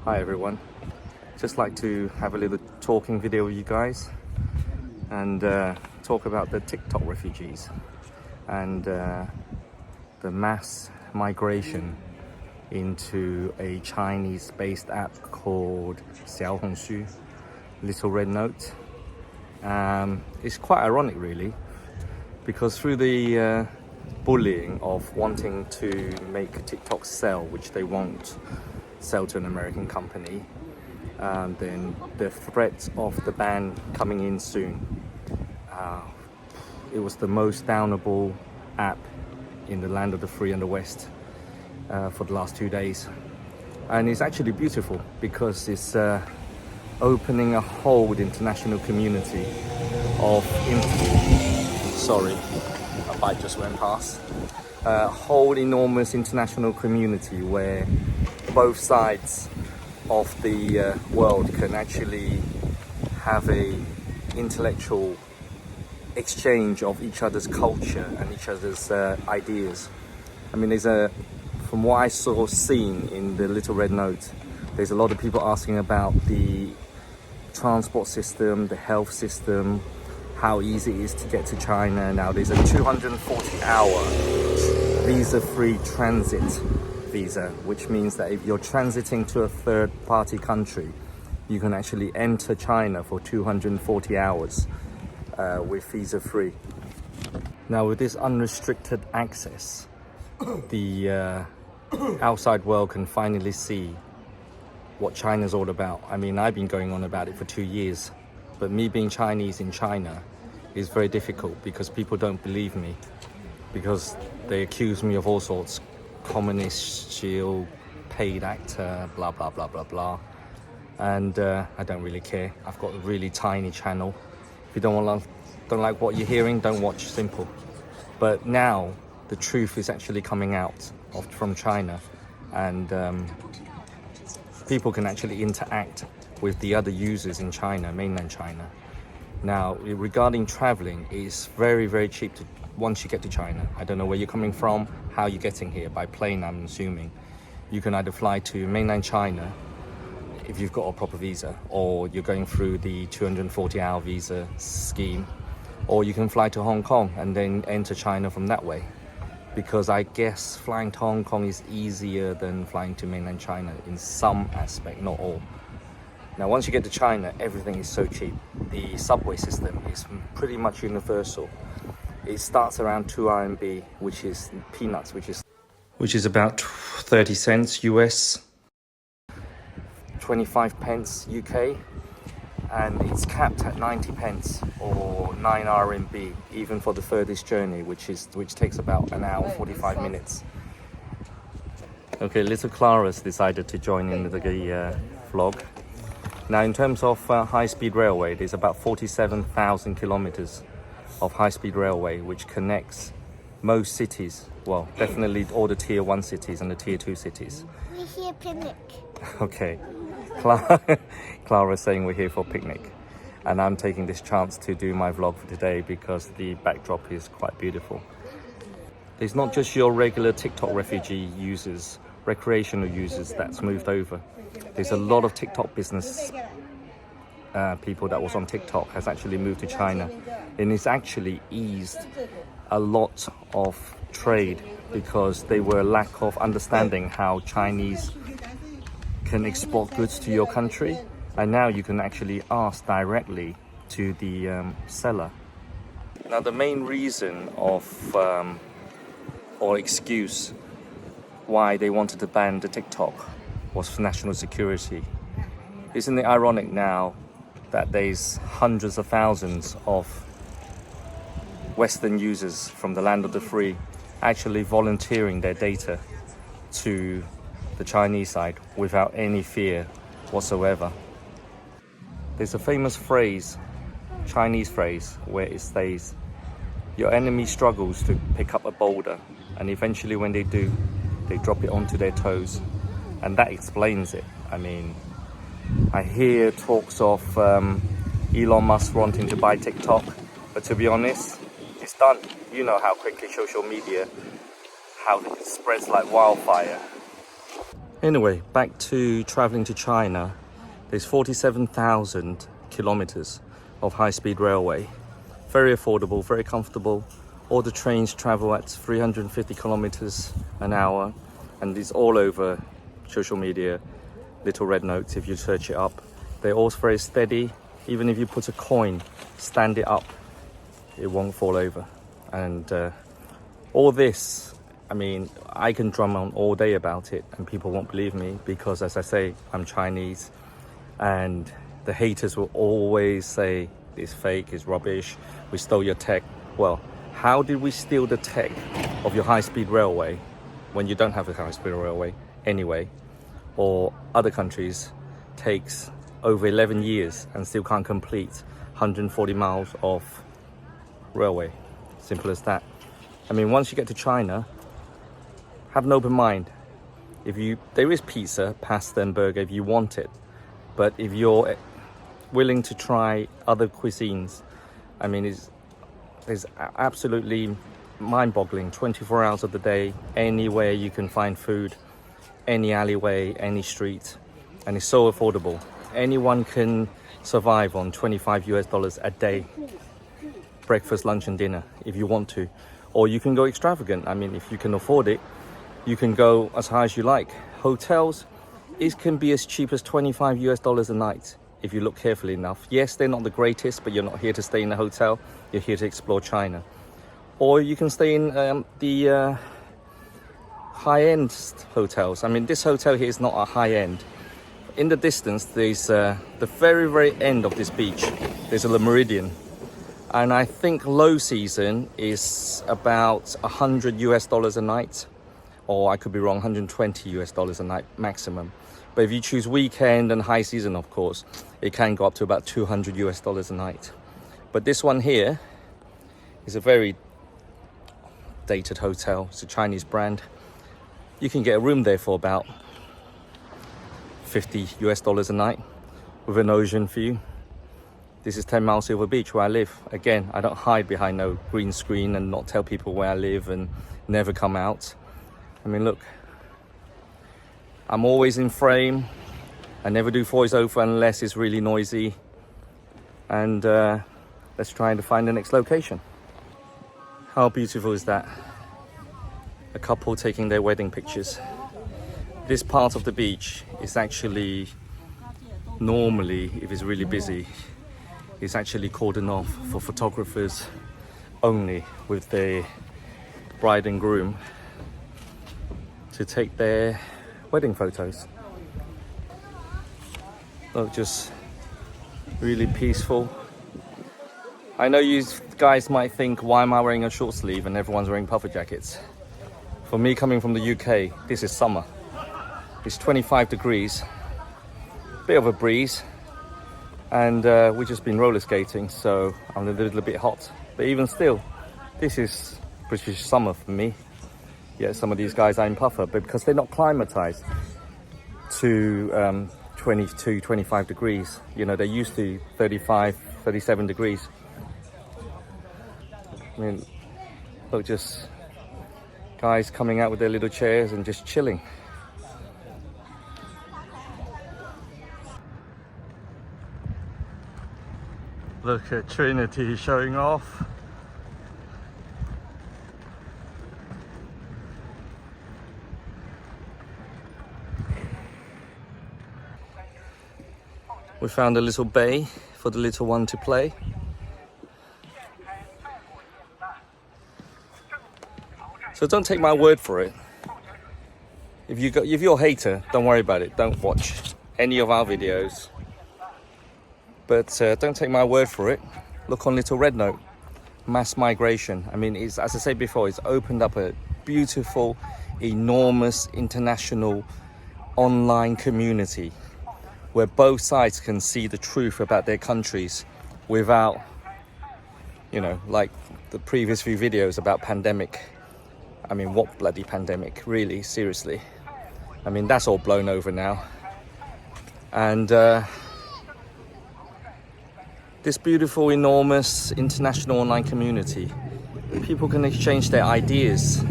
Hi everyone, just like to have a little talking video with you guys and talk about the TikTok refugees and the mass migration into a Chinese-based app called Xiaohongshu, Little Red Note. It's quite ironic really, because through the bullying of wanting to make TikTok sell, which they won't sell to an American company, then the threat of the ban coming in soon. It was the most downloadable app in the land of the free and the West for the last 2 days. And it's actually beautiful because it's opening a whole international community of... Sorry, a bike just went past. A whole enormous international community where both sides of the world can actually have a intellectual exchange of each other's culture and each other's ideas. I mean, from what I seen in the Little Red Note, there's a lot of people asking about the transport system, the health system, how easy it is to get to China. Now there's a 240-hour visa-free transit visa, which means that if you're transiting to a third-party country, you can actually enter China for 240 hours with visa-free. Now with this unrestricted access, the outside world can finally see what China's all about. I mean, I've been going on about it for 2 years, but me being Chinese in China is very difficult because people don't believe me, because they accuse me of all sorts: communist shield, paid actor, blah blah blah blah blah. And I don't really care. I've got a really tiny channel. If you don't like what you're hearing, don't watch. Simple. But now the truth is actually coming out from China, and people can actually interact with the other users in China, mainland China. Now, regarding traveling, it's very, very cheap once you get to China. I don't know where you're coming from, how you're getting here. By plane, I'm assuming. You can either fly to mainland China if you've got a proper visa, or you're going through the 240-hour visa scheme, or you can fly to Hong Kong and then enter China from that way. Because I guess flying to Hong Kong is easier than flying to mainland China in some aspect, not all. Now, once you get to China, everything is so cheap. The subway system is pretty much universal. It starts around 2 RMB, which is peanuts, which is about 30 cents US, 25 pence UK, and it's capped at 90 pence or 9 RMB, even for the furthest journey, which takes about an hour 45 minutes. Okay, little Clara's decided to join in the vlog. Now, in terms of high-speed railway, there's about 47,000 kilometers of high-speed railway which connects most cities. Well, definitely all the tier 1 cities and the tier 2 cities. We're here picnic. Okay, Clara's saying we're here for picnic, and I'm taking this chance to do my vlog for today because the backdrop is quite beautiful. There's not just your regular TikTok refugee users, recreational users that's moved over. There's a lot of TikTok business people that was on TikTok has actually moved to China, and it's actually eased a lot of trade because they were lack of understanding how Chinese can export goods to your country, and now you can actually ask directly to the seller. Now, the main reason of or excuse why they wanted to ban the TikTok was for national security. Isn't it ironic now that there's hundreds of thousands of Western users from the land of the free actually volunteering their data to the Chinese side without any fear whatsoever? There's a famous phrase, Chinese phrase, where it says, your enemy struggles to pick up a boulder, and eventually when they do, they drop it onto their toes. And that explains it. I mean, I hear talks of Elon Musk wanting to buy TikTok, but to be honest, it's done. You know how quickly social media, how it spreads like wildfire. Anyway, back to traveling to China. There's 47,000 kilometers of high-speed railway. Very affordable, very comfortable. All the trains travel at 350 kilometers an hour, and it's all over social media, Little Red Notes if you search it up. They're also very steady. Even if you put a coin, stand it up, it won't fall over. And all this, I mean, I can drum on all day about it and people won't believe me because, as I say, I'm Chinese, and the haters will always say it's fake, it's rubbish, we stole your tech. Well, how did we steal the tech of your high-speed railway when you don't have a high-speed railway anyway? Or other countries takes over 11 years and still can't complete 140 miles of railway. Simple as that. I mean, once you get to China, have an open mind. There is pizza, pasta and burger if you want it. But if you're willing to try other cuisines, I mean, it's absolutely mind-boggling. 24 hours of the day, anywhere you can find food, any alleyway, any street, and it's so affordable. Anyone can survive on $25 a day, breakfast, lunch and dinner, if you want to. Or you can go extravagant. I mean, if you can afford it, you can go as high as you like. Hotels, it can be as cheap as $25 a night if you look carefully enough. Yes, they're not the greatest, but you're not here to stay in a hotel, you're here to explore China. Or you can stay in the high-end hotels. I mean, this hotel here is not a high-end. In the distance, there's the very, very end of this beach, there's a Le Méridien. And I think low season is about $100 a night, or I could be wrong, $120 a night maximum. But if you choose weekend and high season, of course, it can go up to about $200 a night. But this one here is a very dated hotel. It's a Chinese brand. You can get a room there for about $50 a night with an ocean view. This is 10 Mile Silver Beach where I live. Again, I don't hide behind no green screen and not tell people where I live and never come out. I mean, look, I'm always in frame. I never do voiceover unless it's really noisy. And let's try to find the next location. How beautiful is that? A couple taking their wedding pictures. This part of the beach is actually, normally, if it's really busy, it's actually cordoned off for photographers only with the bride and groom to take their wedding photos. Look, just really peaceful. I know you guys might think, why am I wearing a short sleeve and everyone's wearing puffer jackets? For me, coming from the UK, this is summer. It's 25 degrees, bit of a breeze, and we've just been roller skating, so I'm a little bit hot. But even still, this is British summer for me. Yeah, some of these guys are in puffer, but because they're not climatized to 22, 25 degrees. You know, they're used to 35, 37 degrees. I mean, look, just guys coming out with their little chairs and just chilling. Look at Trinity showing off. We found a little bay for the little one to play. So don't take my word for it. If you're a hater, don't worry about it. Don't watch any of our videos. But don't take my word for it. Look on Little Red Note. Mass migration. I mean, as I said before, it's opened up a beautiful, enormous, international online community where both sides can see the truth about their countries without, you know, like the previous few videos about pandemic. I mean, what bloody pandemic, really, seriously. I mean, that's all blown over now. And this beautiful, enormous, international online community, people can exchange their ideas.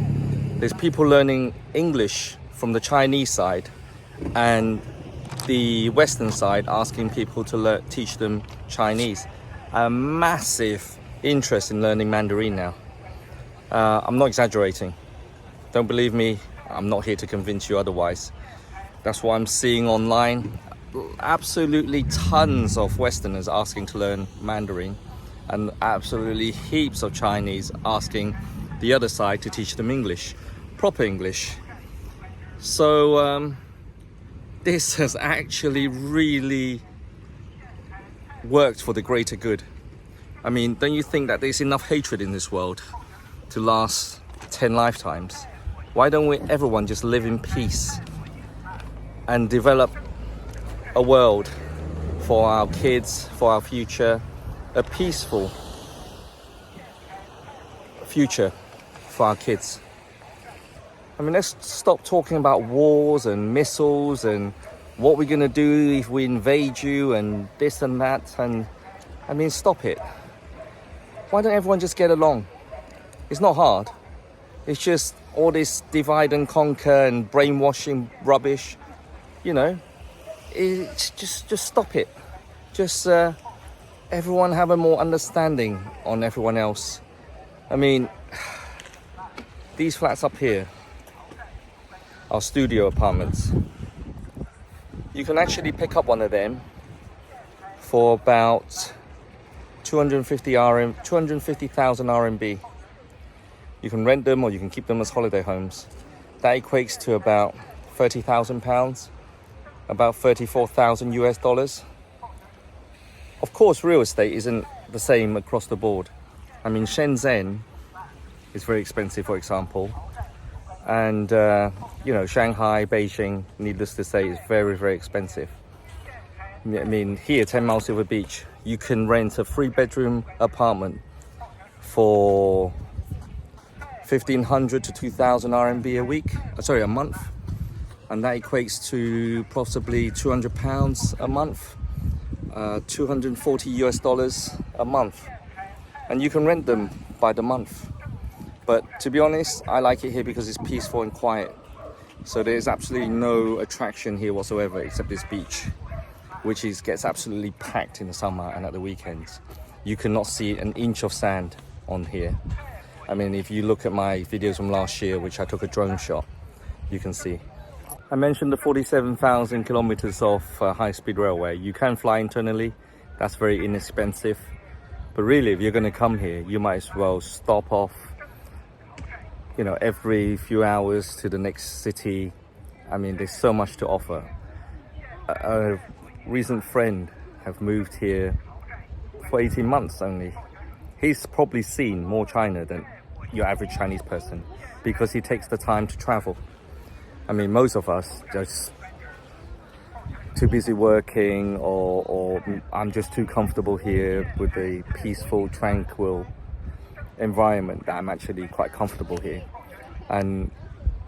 There's people learning English from the Chinese side and the Western side asking people to teach them Chinese. A massive interest in learning Mandarin now. I'm not exaggerating. Don't believe me, I'm not here to convince you otherwise. That's what I'm seeing online. Absolutely tons of Westerners asking to learn Mandarin, and absolutely heaps of Chinese asking the other side to teach them English, proper English. So this has actually really worked for the greater good. I mean, don't you think that there's enough hatred in this world to last 10 lifetimes? Why don't everyone just live in peace and develop a world for our kids, for our future, a peaceful future for our kids? I mean, let's stop talking about wars and missiles and what we're gonna do if we invade you and this and that. And I mean, stop it. Why don't everyone just get along? It's not hard. It's just all this divide and conquer and brainwashing rubbish. You know, it's just stop it. Just everyone have a more understanding on everyone else. I mean, these flats up here are studio apartments. You can actually pick up one of them for about 250,000 RMB. You can rent them or you can keep them as holiday homes. That equates to about £30,000, about 34,000 US dollars. Of course, real estate isn't the same across the board. I mean, Shenzhen is very expensive, for example. And, you know, Shanghai, Beijing, needless to say, is very, very expensive. I mean, here, 10 Mile Silver Beach, you can rent a 3-bedroom apartment for 1,500 to 2,000 RMB a month. And that equates to possibly £200 a month, 240 US dollars a month. And you can rent them by the month. But to be honest, I like it here because it's peaceful and quiet. So there's absolutely no attraction here whatsoever except this beach, which gets absolutely packed in the summer and at the weekends. You cannot see an inch of sand on here. I mean, if you look at my videos from last year, which I took a drone shot, you can see. I mentioned the 47,000 kilometers of high-speed railway. You can fly internally. That's very inexpensive. But really, if you're going to come here, you might as well stop off, you know, every few hours to the next city. I mean, there's so much to offer. A recent friend have moved here for 18 months only. He's probably seen more China than your average Chinese person because he takes the time to travel. I mean, most of us just too busy working, or I'm just too comfortable here with the peaceful, tranquil environment that I'm actually quite comfortable here. And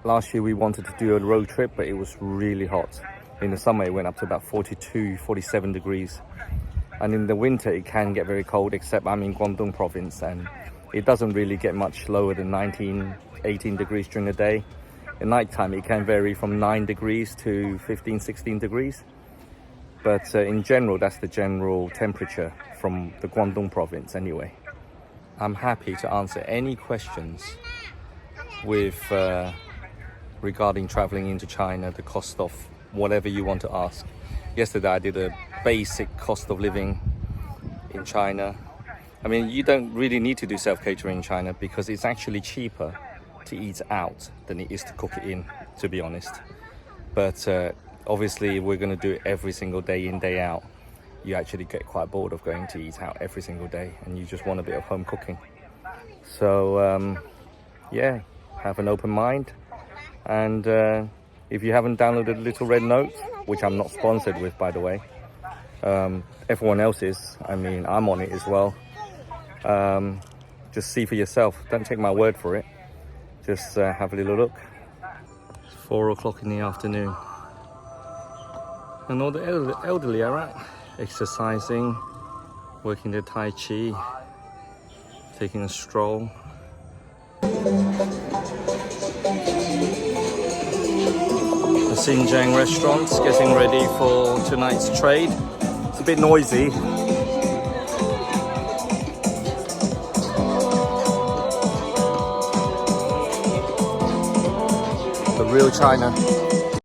last year we wanted to do a road trip, but it was really hot. In the summer it went up to about 42, 47 degrees. And in the winter it can get very cold, except I'm in Guangdong province and it doesn't really get much lower than 19, 18 degrees during the day. At night time it can vary from 9 degrees to 15, 16 degrees. But in general, that's the general temperature from the Guangdong province anyway. I'm happy to answer any questions with regarding traveling into China, the cost of whatever you want to ask. Yesterday I did a basic cost of living in China. I mean, you don't really need to do self-catering in China because it's actually cheaper to eat out than it is to cook it in, to be honest. But obviously we're going to do it every single day in, day out. You actually get quite bored of going to eat out every single day and you just want a bit of home cooking. So yeah, have an open mind. And if you haven't downloaded Little Red Note, which I'm not sponsored with, by the way, everyone else is. I mean, I'm on it as well. Just see for yourself. Don't take my word for it. Just have a little look. It's 4 o'clock in the afternoon. And all the elderly are out, exercising, working their Tai Chi, taking a stroll. The Xinjiang restaurants, getting ready for tonight's trade. It's a bit noisy. The real China.